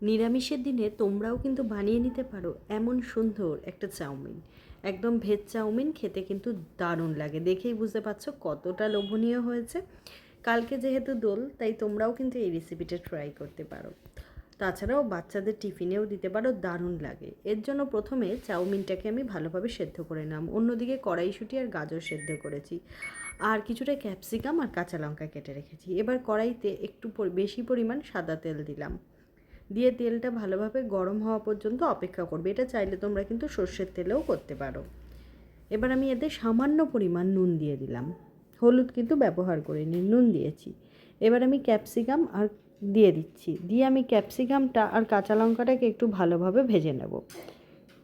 নিরামিষের দিনে তোমরাও কিন্তু বানিয়ে নিতে পারো এমন সুন্দর একটা চাউমিন। একদম ভেজ চাউমিন, খেতে কিন্তু দারুণ লাগে। দেখেই বুঝতে পারছো কতটা লোভনীয় হয়েছে। কালকে যেহেতু দোল, তাই তোমরাও কিন্তু এই রেসিপিটা ট্রাই করতে পারো। তাছাড়াও বাচ্চাদের টিফিনেও দিতে পারো, দারুণ লাগে। এর জন্য প্রথমে চাউমিনটাকে আমি ভালোভাবে সেদ্ধ করে নিলাম। অন্যদিকে কড়াইশুঁটি আর গাজর সেদ্ধ করেছি, আর কিছুটা ক্যাপসিকাম আর কাঁচা লঙ্কা কেটে রেখেছি। এবার কড়াইতে একটু বেশি পরিমাণ সাদা তেল দিলাম, দিয়ে তেলটা ভালোভাবে গরম হওয়া পর্যন্ত অপেক্ষা করবে। এটা চাইলে তোমরা কিন্তু সর্ষের তেলেও করতে পারো। এবার আমি এতে সামান্য পরিমাণ নুন দিয়ে দিলাম, হলুদ কিন্তু ব্যবহার করিনি, নুন দিয়েছি। এবার আমি ক্যাপসিকাম আর দিয়ে দিচ্ছি, দিয়ে আমি ক্যাপসিকামটা আর কাঁচা লঙ্কাটাকে একটু ভালোভাবে ভেজে নেব।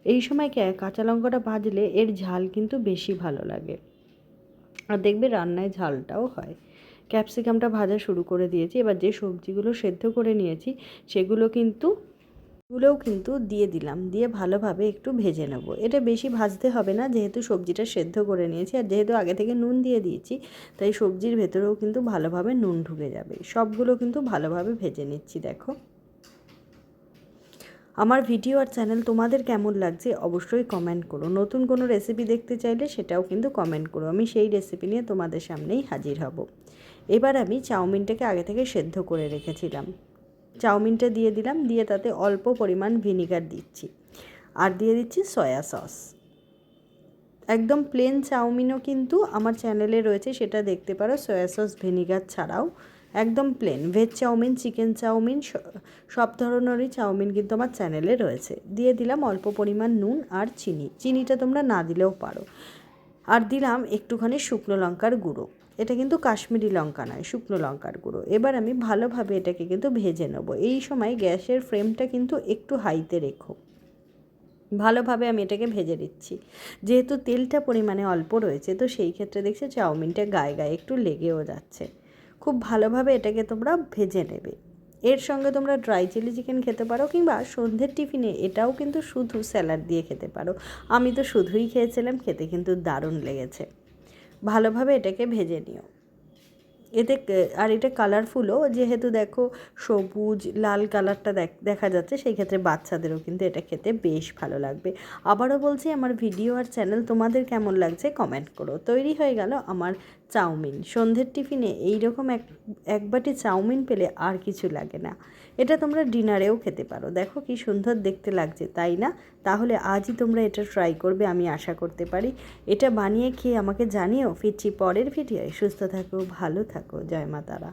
এই সময় কাঁচা লঙ্কাটা ভাজলে এর ঝাল কিন্তু বেশি ভালো লাগে, আর দেখবে রান্নায় ঝালটাও হয়। ক্যাপসিকামটা ভাজা শুরু করে দিয়েছি। এবার যে সবজিগুলো সেদ্ধ করে নিয়েছি সেগুলোও কিন্তু দিয়ে দিলাম, দিয়ে ভালোভাবে একটু ভেজে নেব। এটা বেশি ভাজতে হবে না, যেহেতু সবজিটা সেদ্ধ করে নিয়েছি, আর যেহেতু আগে থেকে নুন দিয়ে দিয়েছি, তাই সবজির ভেতরেও কিন্তু ভালোভাবে নুন ঢুকে যাবে। সবগুলো কিন্তু ভালোভাবে ভেজে নিচ্ছি। দেখো আমার ভিডিও আর চ্যানেল তোমাদের কেমন লাগছে অবশ্যই কমেন্ট করো। নতুন কোনো রেসিপি দেখতে চাইলে সেটাও কিন্তু কমেন্ট করো, আমি সেই রেসিপি নিয়ে তোমাদের সামনেই হাজির হব। এবার আমি চাউমিনটাকে আগে থেকে সেদ্ধ করে রেখেছিলাম, চাউমিনটা দিয়ে দিলাম, দিয়ে তাতে অল্প পরিমাণ ভিনিগার দিচ্ছি, আর দিয়ে দিচ্ছি সয়া সস। একদম প্লেন চাউমিনও কিন্তু আমার চ্যানেলে রয়েছে, সেটা দেখতে পারো, সয়া সস ভিনিগার ছাড়াও একদম plain veg chow mein, chicken chow mein, সব ধরনেরই চাউমিন কিন্তু আমার চ্যানেলে রয়েছে। দিয়ে দিলাম অল্প পরিমাণ নুন আর চিনিটা তোমরা না দিলেও পারো। আর দিলাম একটুখানি শুকনো লঙ্কার গুঁড়ো, এটা কিন্তু কাশ্মীরি লঙ্কা নয়, শুকনো লঙ্কার গুঁড়ো। এবার আমি ভালোভাবে এটাকে কিন্তু ভেজে নেব। এই সময় গ্যাসের ফ্লেমটা কিন্তু একটু হাইতে রেখো। ভালোভাবে আমি এটাকে ভেজে দিচ্ছি। যেহেতু তেলটা পরিমাণে অল্প রয়েছে, তো সেই ক্ষেত্রে দেখছি চাউমিনটা গায়ে গায়ে একটু লেগেও যাচ্ছে। খুব ভালোভাবে এটাকে তোমরা ভেজে নেবে। এর সঙ্গে তোমরা ড্রাই চিলি চিকেন খেতে পারো, কিংবা সন্ধ্যের টিফিনে এটাও কিন্তু শুধু স্যালাড দিয়ে খেতে পারো। আমি তো শুধুই খেয়েছিলাম, খেতে কিন্তু দারুণ লেগেছে। ভালোভাবে এটাকে ভেজে নিও। এতে আর এটা কালারফুলও, যেহেতু দেখো সবুজ লাল কালারটা দেখা যাচ্ছে, সেই ক্ষেত্রে বাচ্চাদেরও কিন্তু এটা খেতে বেশ ভালো লাগবে। আবারও বলছি, আমার ভিডিও আর চ্যানেল তোমাদের কেমন লাগছে কমেন্ট করো। তৈরি হয়ে গেল আমার চাউমিন। সন্ধ্যের টিফিনে এইরকম এক বাটি চাউমিন পেলে আর কিছু লাগে না। এটা তোমরা ডিনারেও খেতে পারো। দেখো কি সুন্দর দেখতে লাগছে, তাই না? তাহলে আজই তোমরা এটা ট্রাই করবে, আমি আশা করতে পারি। এটা বানিয়ে খেয়ে আমাকে জানিও। ফিরছি পরের ভিডিওয়। সুস্থ থাকো, ভালো থাকো, জয় মা তারা।